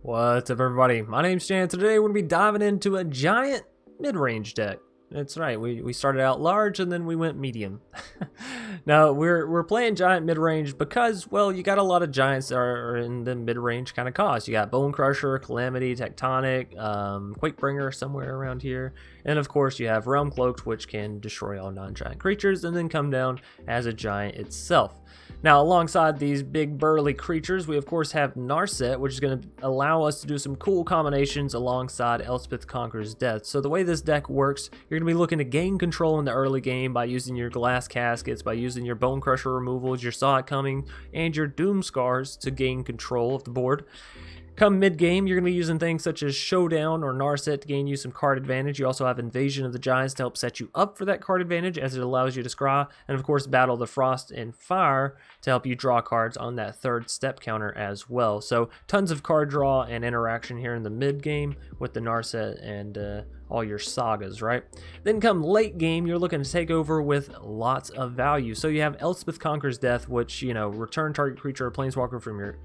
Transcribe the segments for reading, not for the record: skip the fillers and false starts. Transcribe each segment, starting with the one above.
What's up, everybody? My name's Jan. Today we're going to be diving into a giant mid-range deck. That's right, we started out large and then we went medium. Now, we're playing giant mid-range because, well, you got a lot of giants that are in the mid-range kind of cost. You got Bone Crusher, Calamity, Tectonic, Quakebringer somewhere around here. And of course you have Realm Cloaked, which can destroy all non-giant creatures and then come down as a giant itself. Now, alongside these big burly creatures, we of course have Narset, which is going to allow us to do some cool combinations alongside Elspeth Conqueror's Death. So the way this deck works, you're going to be looking to gain control in the early game by using your Glass Caskets, by using your Bone Crusher removals, your Saw It Coming, and your Doom Scars to gain control of the board. Come mid-game, you're going to be using things such as Showdown or Narset to gain you some card advantage. You also have Invasion of the Giants to help set you up for that card advantage, as it allows you to scry. And of course, Battle the Frost and Fire to help you draw cards on that third step counter as well. So tons of card draw and interaction here in the mid-game with the Narset and all your sagas, right? Then come late game, you're looking to take over with lots of value. So you have Elspeth Conqueror's Death, which, you know, return target creature or planeswalker from your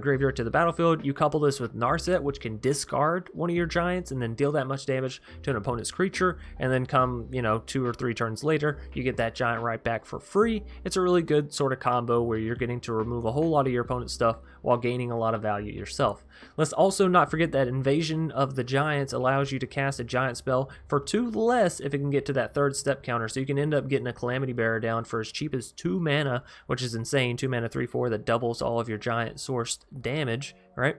graveyard to the battlefield. You couple this with Narset, which can discard one of your giants and then deal that much damage to an opponent's creature. And then come, you know, 2 or 3 turns later, you get that giant right back for free. It's a really good sort of combo where you're getting to remove a whole lot of your opponent's stuff while gaining a lot of value yourself. Let's also not forget that Invasion of the Giants allows you to cast a giant spell for 2 less if it can get to that third step counter. So you can end up getting a Calamity Bearer down for as cheap as 2 mana, which is insane. 2 mana, 3/4 that doubles all of your giant sourced damage, right?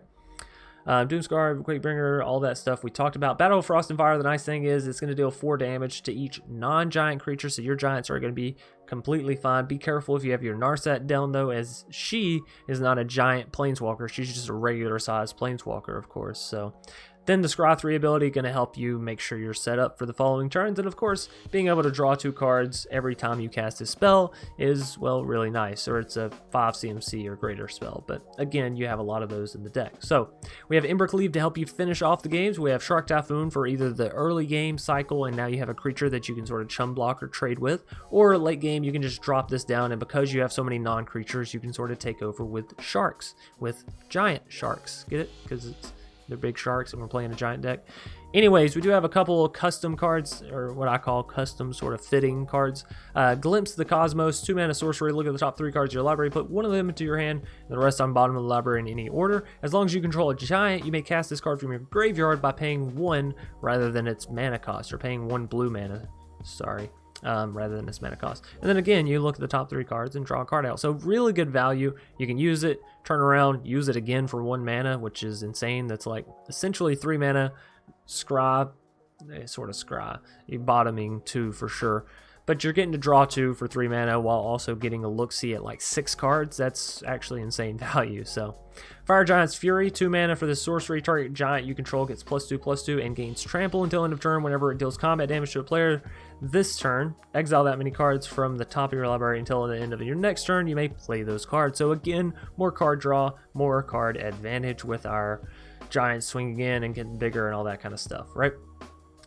Doomscar, Quakebringer, all that stuff we talked about. Battle of Frost and Fire, the nice thing is it's going to deal 4 damage to each non-giant creature, so your giants are going to be completely fine. Be careful if you have your Narset down, though, as she is not a giant planeswalker. She's just a regular sized planeswalker, of course. So then the Scry 3 ability going to help you make sure you're set up for the following turns. And of course, being able to draw 2 cards every time you cast a spell is, well, really nice. Or it's a 5 CMC or greater spell. But again, you have a lot of those in the deck. So we have Embercleave to help you finish off the games. We have Shark Typhoon for either the early game cycle, and now you have a creature that you can sort of chum block or trade with. Or late game, you can just drop this down, and because you have so many non-creatures, you can sort of take over with sharks, with giant sharks. Get it? Because they're big sharks and we're playing a giant deck. Anyways, we do have a couple of custom cards, or what I call custom sort of fitting cards. Glimpse of the Cosmos, 2 mana sorcery. Look at the top 3 cards of your library, put 1 of them into your hand, and the rest on bottom of the library in any order. As long as you control a giant, you may cast this card from your graveyard by paying 1 rather than its mana cost, or paying 1 blue mana, rather than its mana cost. And then again, you look at the top 3 cards and draw a card out. So really good value. You can use it, turn around, use it again for 1 mana, which is insane. That's like essentially 3 mana, scry, sort of scry. You're bottoming 2 for sure. But you're getting to draw 2 for 3 mana while also getting a look-see at like 6 cards. That's actually insane value. So Fire Giant's Fury, 2 mana for this sorcery. Target giant you control gets +2/+2 and gains trample until end of turn whenever it deals combat damage to a player this turn. Exile that many cards from the top of your library until the end of your next turn. You may play those cards. So again, more card draw, more card advantage with our giants swinging in and getting bigger and all that kind of stuff, right?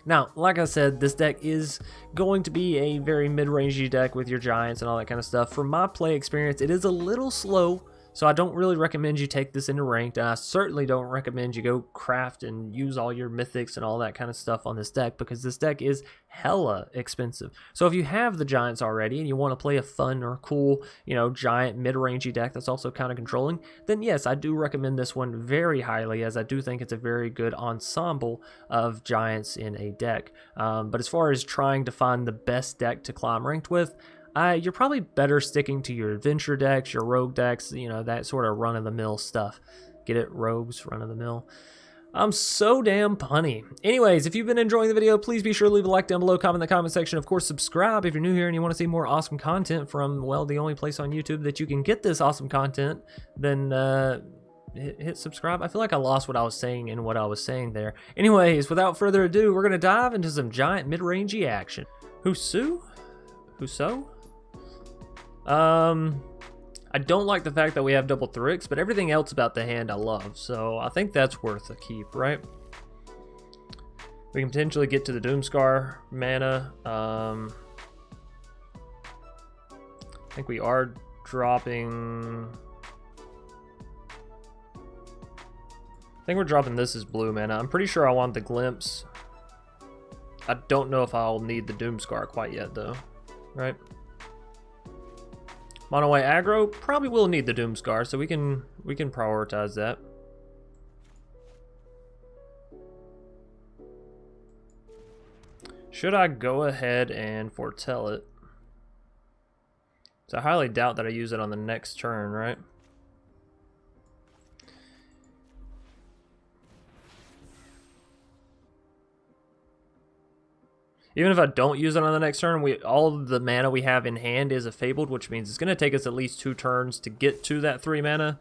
Now, like I said, this deck is going to be a very mid-rangey deck with your giants and all that kind of stuff. From my play experience, it is a little slow, so I don't really recommend you take this into ranked, and I certainly don't recommend you go craft and use all your mythics and all that kind of stuff on this deck, because this deck is hella expensive. So if you have the giants already and you want to play a fun or cool, you know, giant mid-rangey deck that's also kind of controlling, then yes, I do recommend this one very highly, as I do think it's a very good ensemble of giants in a deck. But as far as trying to find the best deck to climb ranked with, you're probably better sticking to your adventure decks, your rogue decks, you know, that sort of run-of-the-mill stuff. Get it? Rogues, run-of-the-mill. I'm so damn punny. Anyways, if you've been enjoying the video, please be sure to leave a like down below, comment in the comment section. Of course, subscribe if you're new here and you want to see more awesome content from, well, the only place on YouTube that you can get this awesome content. Then hit subscribe. I feel like I lost what I was saying in what I was saying there. Anyways, without further ado, we're going to dive into some giant mid-rangey action. Husu? I don't like the fact that we have double Thrix, but everything else about the hand I love, so I think that's worth a keep, right? We can potentially get to the Doomscar mana. I think we are dropping I think we're dropping this as blue mana. I'm pretty sure I want the Glimpse. I don't know if I'll need the Doomscar quite yet though, right? Mono white aggro probably will need the Doomscar, so we can prioritize that. Should I go ahead and foretell it? So I highly doubt that I use it on the next turn, right? Even if I don't use it on the next turn, all of the mana we have in hand is a Fabled, which means it's going to take us at least 2 turns to get to that 3 mana.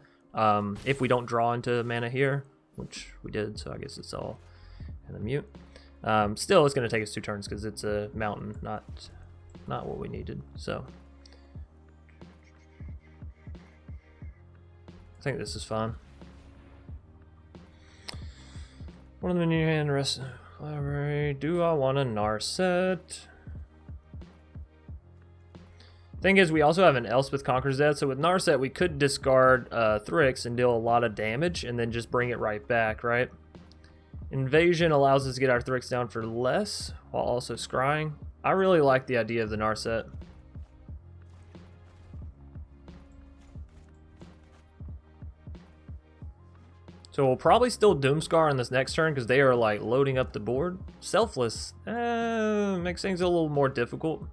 If we don't draw into mana here, which we did, so I guess it's all in the mute. Still, it's going to take us 2 turns because it's a mountain, not what we needed. So I think this is fine. One of them in your hand, rest. Library. Do I want a Narset? Thing is, we also have an Elspeth Conquers Death, so with Narset we could discard Thrix and deal a lot of damage and then just bring it right back, right? Invasion allows us to get our Thrix down for less while also scrying. I really like the idea of the Narset. So we'll probably still Doomscar on this next turn because they are like loading up the board. Selfless makes things a little more difficult.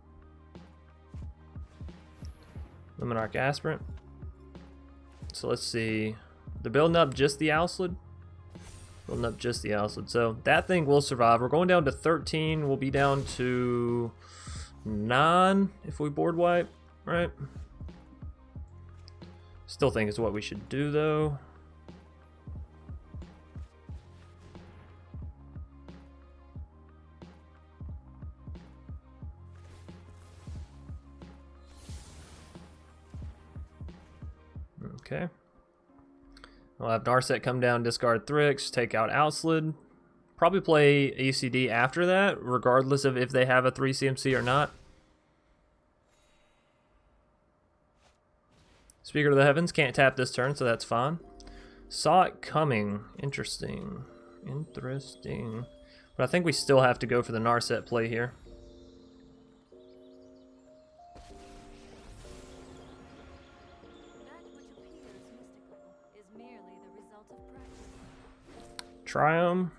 Luminarch Aspirant. So let's see. They're building up just the Owlslid. Building up just the Owlslid. So that thing will survive. We're going down to 13. We'll be down to 9 if we board wipe, right? Still think it's what we should do though. Okay. We'll have Narset come down, discard Thrix, take out Owlslid. Probably play ECD after that, regardless of if they have a 3 CMC or not. Speaker of the Heavens can't tap this turn, so that's fine. Saw it coming. Interesting. Interesting. But I think we still have to go for the Narset play here. Try them.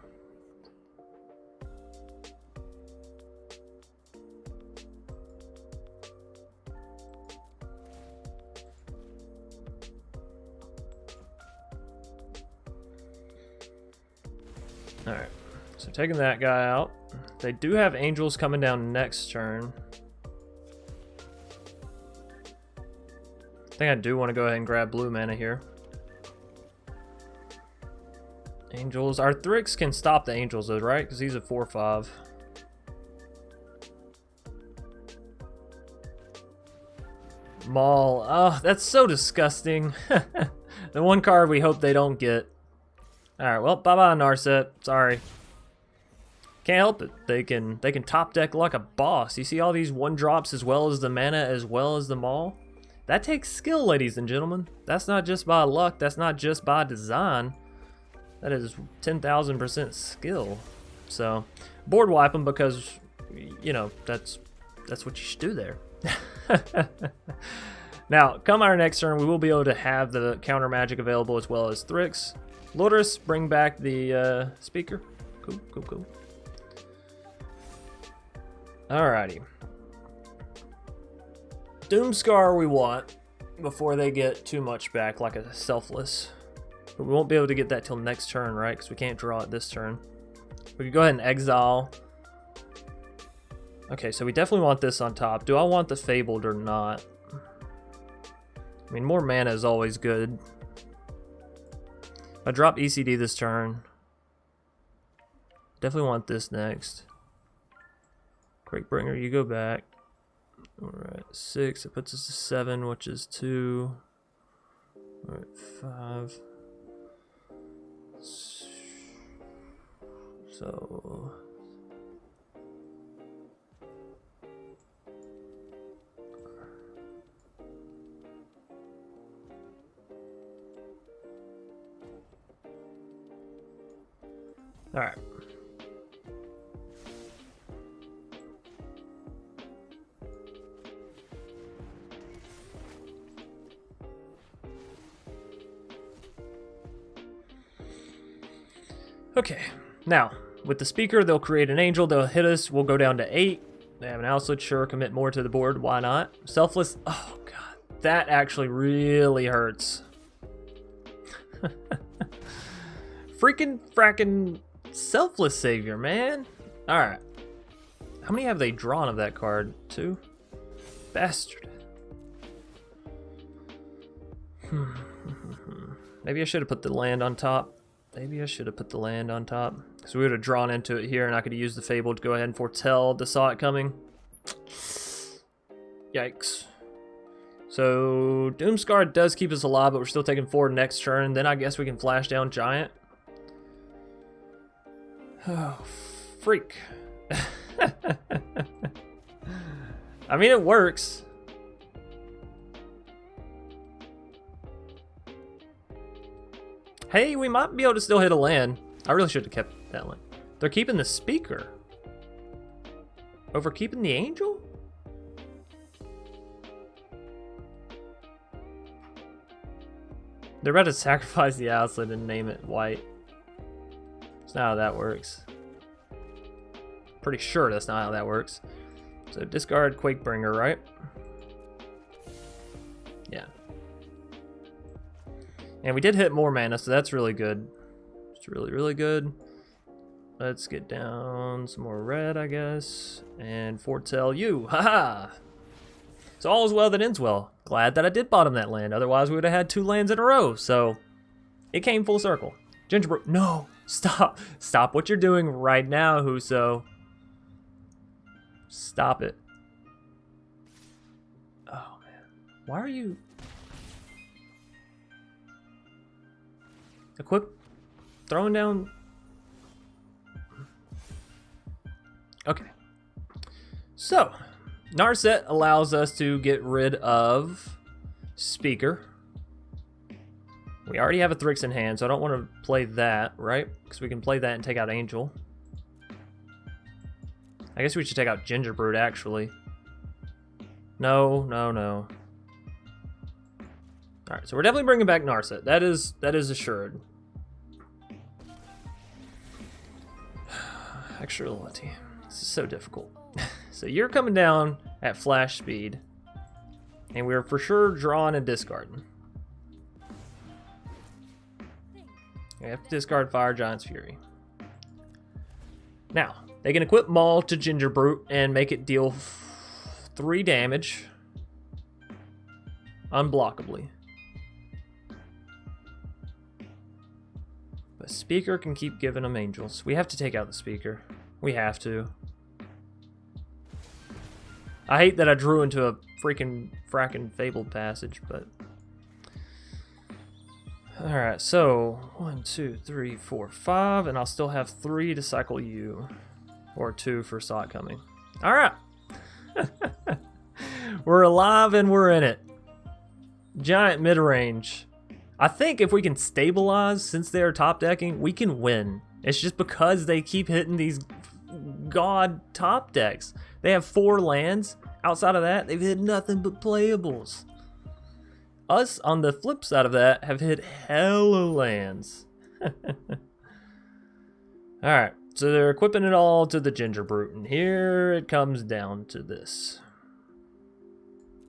Alright, so taking that guy out. They do have angels coming down next turn. I think I do want to go ahead and grab blue mana here. Angels. Our Thrix can stop the angels though, right? Because he's a 4/5. Maul. Oh, that's so disgusting. The one card we hope they don't get. Alright, well, bye-bye Narset. Sorry. Can't help it. They can top deck like a boss. You see all these 1-drops as well as the mana as well as the Maul? That takes skill, ladies and gentlemen. That's not just by luck. That's not just by design. That is 10,000% skill. So, board wipe them because, you know, that's what you should do there. Now, come our next turn, we will be able to have the counter magic available as well as Thrix. Lotus, bring back the speaker. Cool, cool, cool. Alrighty. Doomscar we want before they get too much back, like a Selfless. But we won't be able to get that till next turn, right? Because we can't draw it this turn. We could go ahead and exile. Okay, so we definitely want this on top. Do I want the Fabled or not? I mean, more mana is always good. I drop ECD this turn. Definitely want this next. Quakebringer, you go back. Alright, 6. It puts us to 7, which is 2. Alright, 5. So... All right. Okay, now, with the speaker, they'll create an angel, they'll hit us, we'll go down to 8. They have an outlet, sure, commit more to the board, why not? Selfless, oh god, that actually really hurts. Frackin' selfless savior, man. Alright. How many have they drawn of that card? 2? Bastard. Maybe I should have put the land on top. Maybe I should have put the land on top. Because we would have drawn into it here and I could have used the Fable to go ahead and foretell the saw it coming. Yikes. So, Doomscar does keep us alive, but we're still taking 4 next turn. Then I guess we can flash down Giant. Oh, freak. I mean, it works. Hey, we might be able to still hit a land. I really should have kept that land. They're keeping the speaker. Over keeping the angel? They're about to sacrifice the outlet and name it white. That's not how that works. Pretty sure that's not how that works. So discard Quakebringer, right? Yeah. And we did hit more mana, so that's really good. It's really, really good. Let's get down some more red, I guess. And foretell you. Haha! So all is well that ends well. Glad that I did bottom that land. Otherwise, we would have had 2 lands in a row. So it came full circle. Gingerbread. No! Stop. Stop what you're doing right now, Huso. Stop it. Oh, man. Why are you... Equip? Throwing down... Okay. So, Narset allows us to get rid of Speaker. We already have a Thrix in hand, so I don't want to play that, right? Because we can play that and take out Angel. I guess we should take out Gingerbread, actually. No, no, no. Alright, so we're definitely bringing back Narset. That is assured. Extra loyalty. This is so difficult. So you're coming down at flash speed, and we're for sure drawing and discarding. We have to discard Fire Giant's Fury. Now, they can equip Maul to Gingerbrute and make it deal 3 damage unblockably. But Speaker can keep giving them angels. We have to take out the Speaker. We have to. I hate that I drew into a frackin' Fabled Passage, but... Alright, so 1, 2, 3, 4, 5, and I'll still have 3 to cycle you. Or 2 for Saw It Coming. Alright! We're alive and we're in it. Giant mid-range. I think if we can stabilize, since they're top decking, we can win. It's just because they keep hitting these god top decks. They have 4 lands. Outside of that, they've hit nothing but playables. Us, on the flip side of that, have hit hella lands. Alright, so they're equipping it all to the Gingerbrute, and here it comes down to this.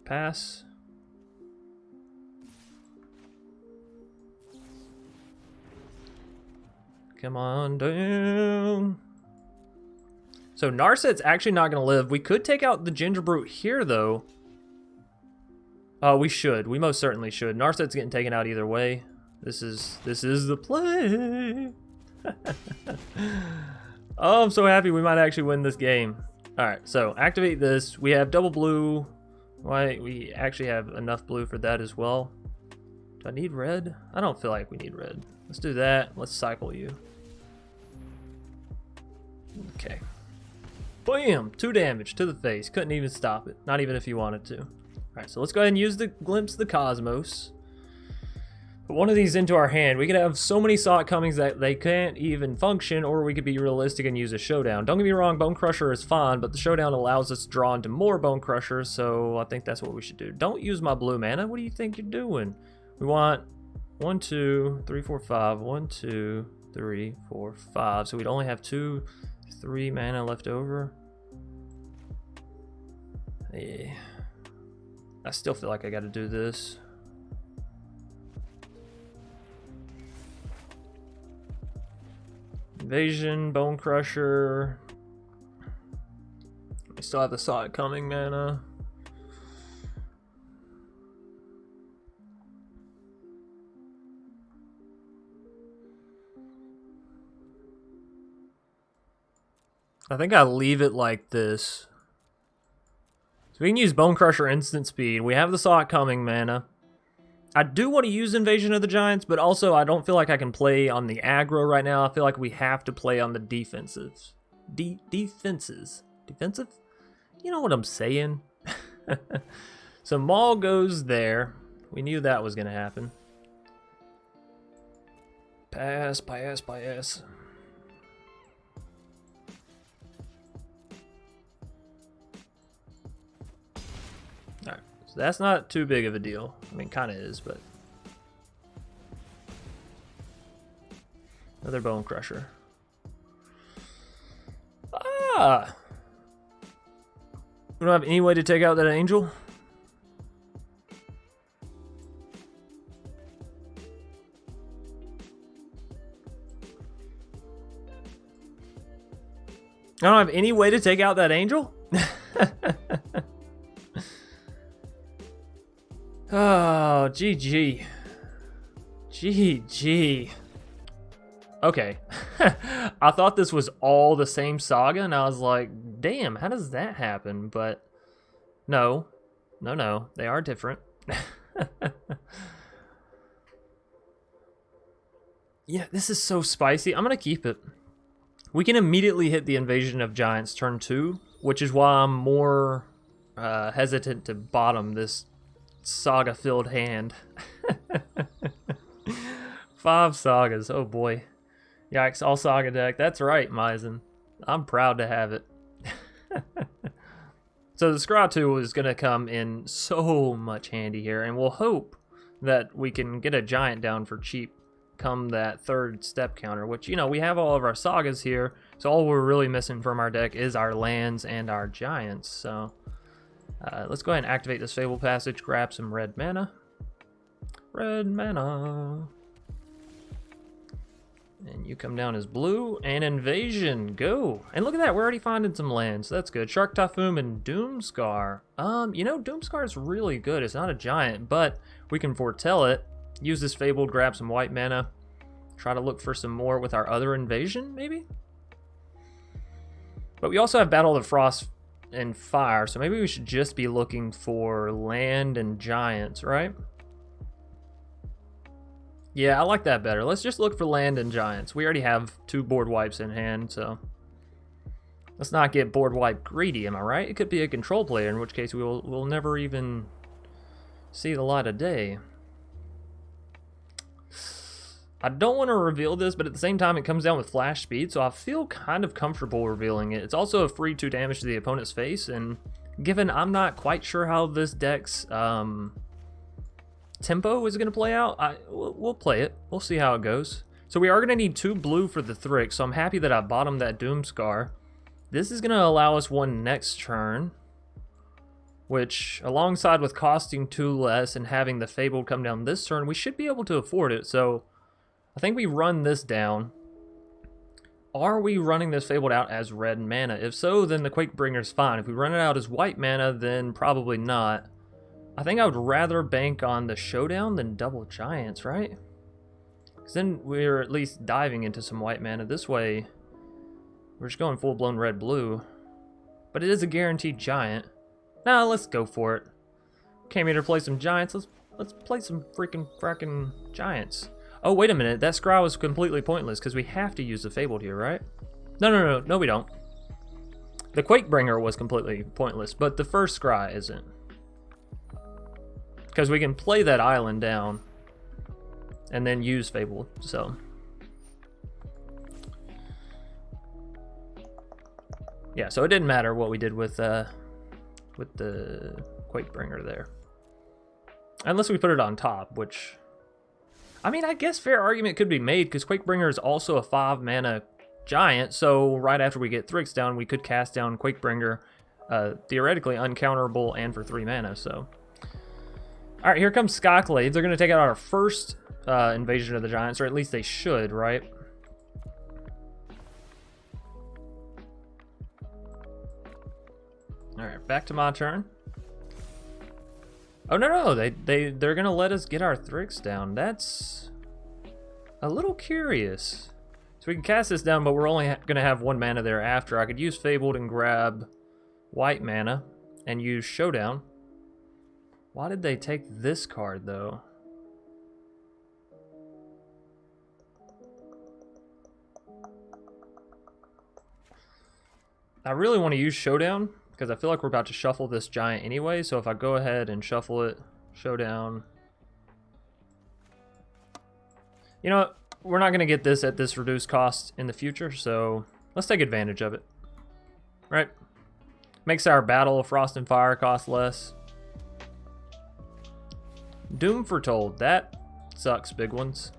Pass. Come on down. So Narset's actually not going to live. We could take out the Gingerbrute here, though. Oh, we should. We most certainly should. Narset's getting taken out either way. This is the play. Oh, I'm so happy we might actually win this game. All right, so activate this. We have double blue. Why? We actually have enough blue for that as well. Do I need red? I don't feel like we need red. Let's do that. Let's cycle you. Okay. Bam! 2 damage to the face. Couldn't even stop it. Not even if you wanted to. Alright, so let's go ahead and use the Glimpse of the Cosmos. Put one of these into our hand. We could have so many Saw Comings that they can't even function, or we could be realistic and use a Showdown. Don't get me wrong, Bone Crusher is fine, but the Showdown allows us to draw into more Bone Crushers, so I think that's what we should do. Don't use my blue mana. What do you think you're doing? We want 1, 2, 3, 4, 5. 1, 2, 3, 4, 5. So we'd only have 2, 3 mana left over. Yeah. I still feel like I gotta do this. Invasion, Bone Crusher. We still have the Saw It Coming mana. I think I leave it like this. So we can use Bone Crusher instant speed. We have the Saw It Coming mana. I do want to use Invasion of the Giants, but also I don't feel like I can play on the aggro right now. I feel like we have to play on the defensives. Defenses? Defensive? You know what I'm saying? So Maul goes there. We knew that was going to happen. Pass, pass, pass. Alright, so that's not too big of a deal. I mean, kind of is, but... Another Bone Crusher. Ah! We don't have any way to take out that angel? I don't have any way to take out that angel? Oh, GG. GG. Okay. I thought this was all the same saga, and I was like, damn, how does that happen? But no. No, no. They are different. Yeah, this is so spicy. I'm going to keep it. We can immediately hit the Invasion of Giants turn 2, which is why I'm more hesitant to bottom this saga-filled hand. 5 sagas, oh boy. Yikes, all saga deck. That's right, Maizen. I'm proud to have it. So the Scry 2 is going to come in so much handy here, and we'll hope that we can get a giant down for cheap come that 3rd step counter, which, you know, we have all of our sagas here, so all we're really missing from our deck is our lands and our giants. So let's go ahead and activate this Fable Passage, grab some red mana. Red mana. And you come down as blue, and Invasion, go. And look at that, we're already finding some lands, so that's good. Shark Typhoon and Doomscar. You know, Doomscar is really good. It's not a giant, but we can foretell it. Use this Fable, grab some white mana. Try to look for some more with our other Invasion, maybe? But we also have Battle of the Frost and Fire, so maybe we should just be looking for land and giants, right? Yeah, I like that better. Let's just look for land and giants. We already have 2 board wipes in hand, so let's not get board wipe greedy, am I right? It could be a control player, in which case we'll never even see the light of day. I don't want to reveal this, but at the same time it comes down with flash speed, so I feel kind of comfortable revealing it. It's also a free 2 damage to the opponent's face, and given I'm not quite sure how this deck's tempo is going to play out, we'll play it. We'll see how it goes. So we are going to need 2 blue for the Thrick, so I'm happy that I bottomed that Doomscar. This is going to allow us 1 next turn, which, alongside with costing 2 less and having the Fable come down this turn, we should be able to afford it. So I think we run this down. Are we running this Fabled out as red mana? If so, then the Quakebringer's fine. If we run it out as white mana, then probably not. I think I would rather bank on the Showdown than double giants, right? Because then we're at least diving into some white mana. This way, we're just going full-blown red-blue. But it is a guaranteed giant. Nah, let's go for it. Came here to play some giants. Let's play some frackin' giants. Oh, wait a minute. That Scry was completely pointless because we have to use the Fabled here, right? No, we don't. The Quakebringer was completely pointless, but the first Scry isn't. Because we can play that island down. and then use Fable. So yeah, so it didn't matter what we did with the Quakebringer there, unless we put it on top, which, I mean, I guess fair argument could be made, because Quakebringer is also a 5 mana giant, so right after we get Thryx down, we could cast down Quakebringer, theoretically uncounterable and for 3 mana, so. Alright, here comes Skyclave. They're going to take out our first invasion of the giants, or at least they should, right? Alright, back to my turn. Oh, no, they're going to let us get our Thryx down. That's a little curious. So we can cast this down, but we're only going to have 1 mana thereafter. I could use Fabled and grab white mana and use Showdown. Why did they take this card, though? I really want to use Showdown, because I feel like we're about to shuffle this giant anyway, so if I go ahead and shuffle it, Showdown. You know what? We're not going to get this at this reduced cost in the future, so let's take advantage of it. Right? Makes our Battle of Frost and Fire cost less. Doom Foretold. That sucks, big ones.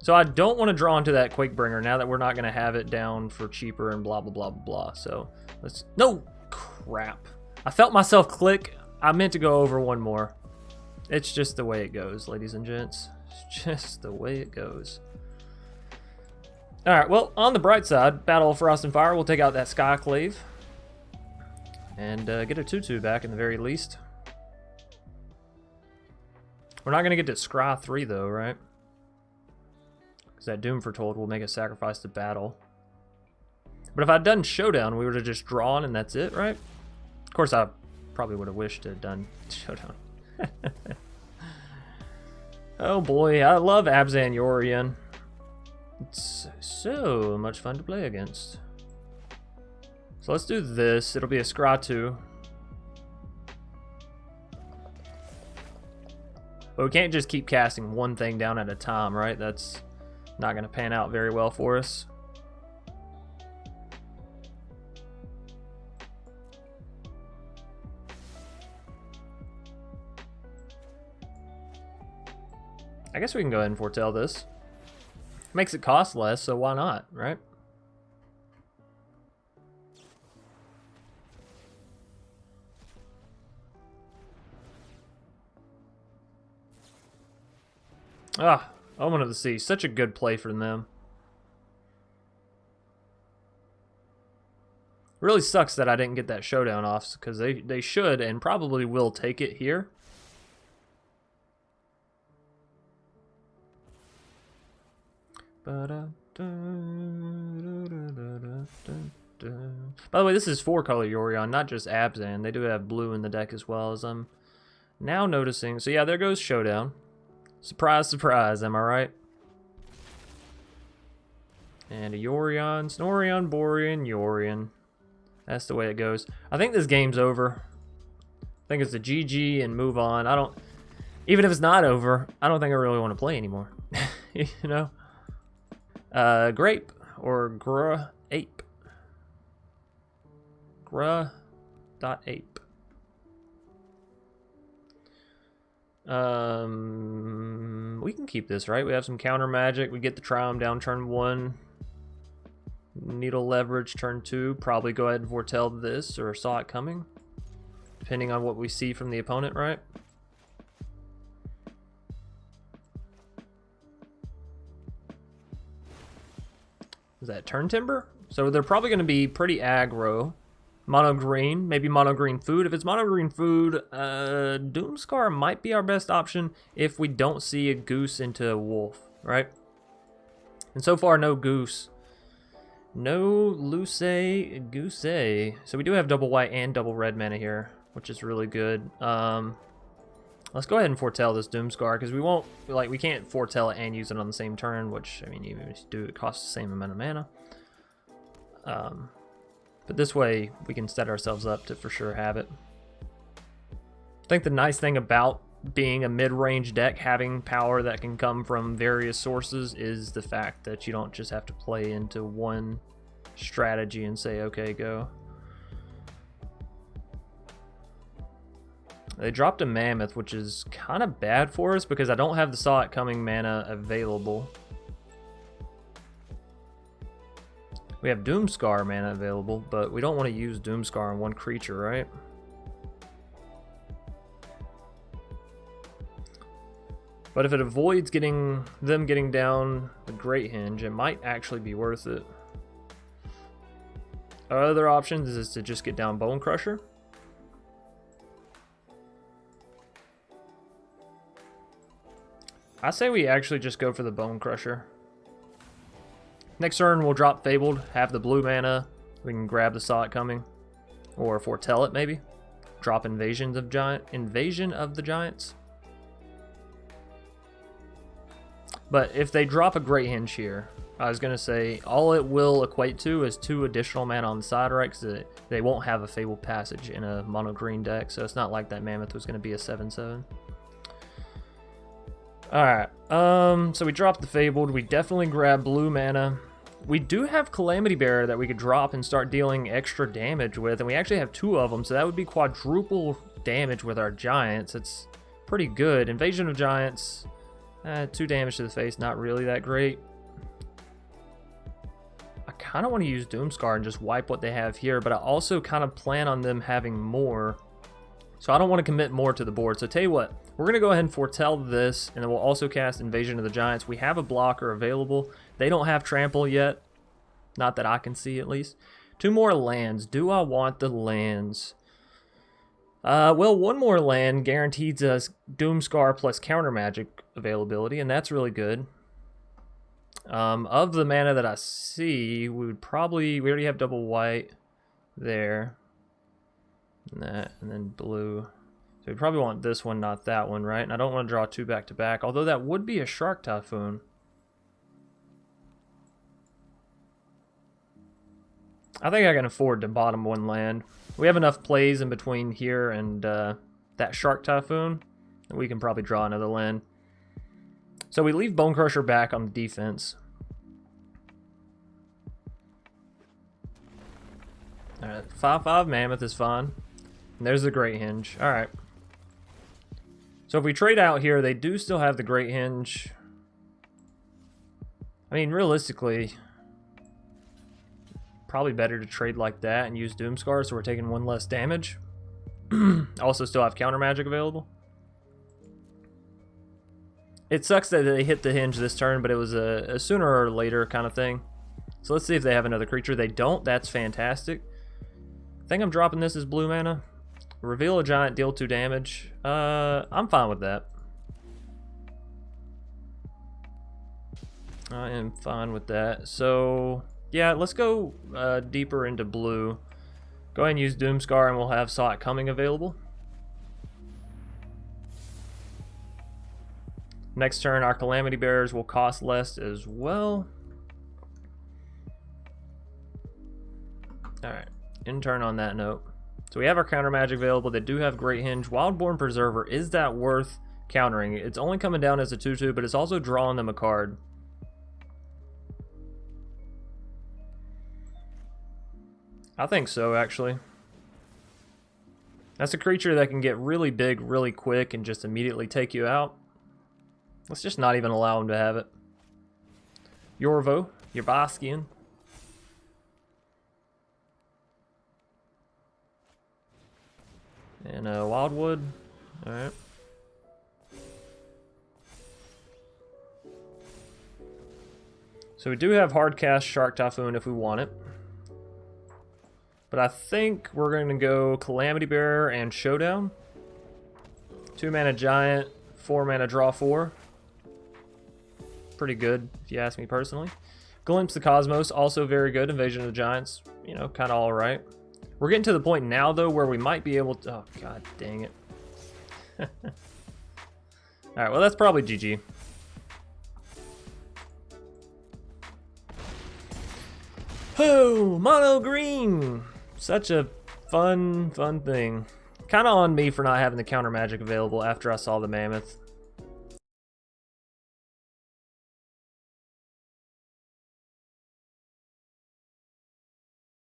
So I don't want to draw into that Quakebringer now that we're not going to have it down for cheaper and blah, blah, blah, blah, blah. So let's... No! Crap. I felt myself click. I meant to go over one more. It's just the way it goes, ladies and gents. It's just the way it goes. Alright, well, on the bright side, Battle of Frost and Fire, we'll take out that Skyclave. And get a 2/2 back in the very least. We're not going to get to Scry 3 though, right? Because that Doom Foretold will make a sacrifice to battle. But if I'd done Showdown, we would have just drawn and that's it, right? Of course, I probably would have wished to have done Showdown. Oh boy, I love Abzan Yorion. It's so much fun to play against. So let's do this. It'll be a Scry 2. But we can't just keep casting one thing down at a time, right? That's not going to pan out very well for us. I guess we can go ahead and foretell this. Makes it cost less, so why not, right? Ah, Omen of the Sea. Such a good play from them. Really sucks that I didn't get that Showdown off, because they should and probably will take it here. By the way, this is 4-color Yorion, not just Abzan. They do have blue in the deck as well, as I'm now noticing. So yeah, there goes Showdown. Surprise, surprise, am I right? And a Yorion, Snorion, Borean, Yorion. That's the way it goes. I think this game's over. I think it's a GG and move on. I don't... Even if it's not over, I don't think I really want to play anymore. You know? Grape or Gra-ape. Gra.ape. We can keep this, right? We have some counter magic. We get the Triumph down turn 1. Needle leverage turn 2. Probably go ahead and foretell this or saw it coming. Depending on what we see from the opponent, right? Is that Turn Timber? So they're probably going to be pretty aggro. Mono green, maybe mono green food. If it's mono green food, Doomscar might be our best option if we don't see a goose into a wolf, right? And so far, no goose. No Luce Goose. So we do have double white and double red mana here, which is really good. Let's go ahead and foretell this Doomscar, because we won't, like, we can't foretell it and use it on the same turn, which, I mean, even if you do, it costs the same amount of mana. But this way, we can set ourselves up to for sure have it. I think the nice thing about being a mid-range deck, having power that can come from various sources, is the fact that you don't just have to play into one strategy and say, okay, go. They dropped a Mammoth, which is kind of bad for us because I don't have the Saw It Coming mana available. We have Doomscar mana available, but we don't want to use Doomscar on one creature, right? But if it avoids them getting down the Great Hinge, it might actually be worth it. Our other options is to just get down Bone Crusher. I say we actually just go for the Bone Crusher. Next turn we'll drop Fabled, have the blue mana. We can grab the Saw It Coming, or Foretell It maybe. Drop Invasion of the Giants. But if they drop a Great Hinge here, I was gonna say all it will equate to is 2 additional mana on the side, right? Because they won't have a Fabled Passage in a mono green deck, so it's not like that Mammoth was gonna be a 7/7. Alright, so we dropped the Fabled. We definitely grab blue mana. We do have Calamity Bearer that we could drop and start dealing extra damage with, and we actually have 2 of them, so that would be quadruple damage with our Giants. It's pretty good. Invasion of Giants, 2 damage to the face, not really that great. I kind of want to use Doomscar and just wipe what they have here, but I also kind of plan on them having more, so I don't want to commit more to the board. So tell you what, we're going to go ahead and foretell this, and then we'll also cast Invasion of the Giants. We have a blocker available. They don't have Trample yet. Not that I can see, at least. 2 more lands. Do I want the lands? Well, 1 more land guarantees us Doomscar plus Counter Magic availability, and that's really good. Of the mana that I see, we already have double white there. And that, and then blue. So we probably want this one, not that one, right? And I don't want to draw 2 back to back, although that would be a Shark Typhoon. I think I can afford to bottom 1 land. We have enough plays in between here and that Shark Typhoon that we can probably draw another land. So we leave Bone Crusher back on the defense. Alright, 5/5 Mammoth is fine. And there's the Great Hinge. Alright. So if we trade out here, they do still have the Great Hinge. I mean, realistically, probably better to trade like that and use Doomscar so we're taking 1 less damage. Also still have Counter Magic available. It sucks that they hit the hinge this turn, but it was a sooner or later kind of thing. So let's see if they have another creature. They don't. That's fantastic. I think I'm dropping this as blue mana. Reveal a giant, deal 2 damage. I'm fine with that. I am fine with that. So, yeah, let's go deeper into blue. Go ahead and use Doomscar, and we'll have Saw It Coming available. Next turn, our Calamity Bearers will cost less as well. Alright, in turn on that note. So we have our Counter Magic available. They do have Great Hinge. Wildborn Preserver, is that worth countering? It's only coming down as a 2/2, but it's also drawing them a card. I think so, actually. That's a creature that can get really big really quick and just immediately take you out. Let's just not even allow him to have it. Yorvo, Yorbaskian. And Wildwood. Alright. So we do have Hardcast Shark Typhoon if we want it. But I think we're going to go Calamity Bearer and Showdown. 2 mana Giant, 4 mana draw 4. Pretty good, if you ask me personally. Glimpse the Cosmos, also very good. Invasion of the Giants, you know, kind of alright. We're getting to the point now, though, where we might be able to... Oh, god dang it. Alright, well, that's probably GG. Oh, mono green! Such a fun thing. Kind of on me for not having the counter magic available after I saw the mammoth.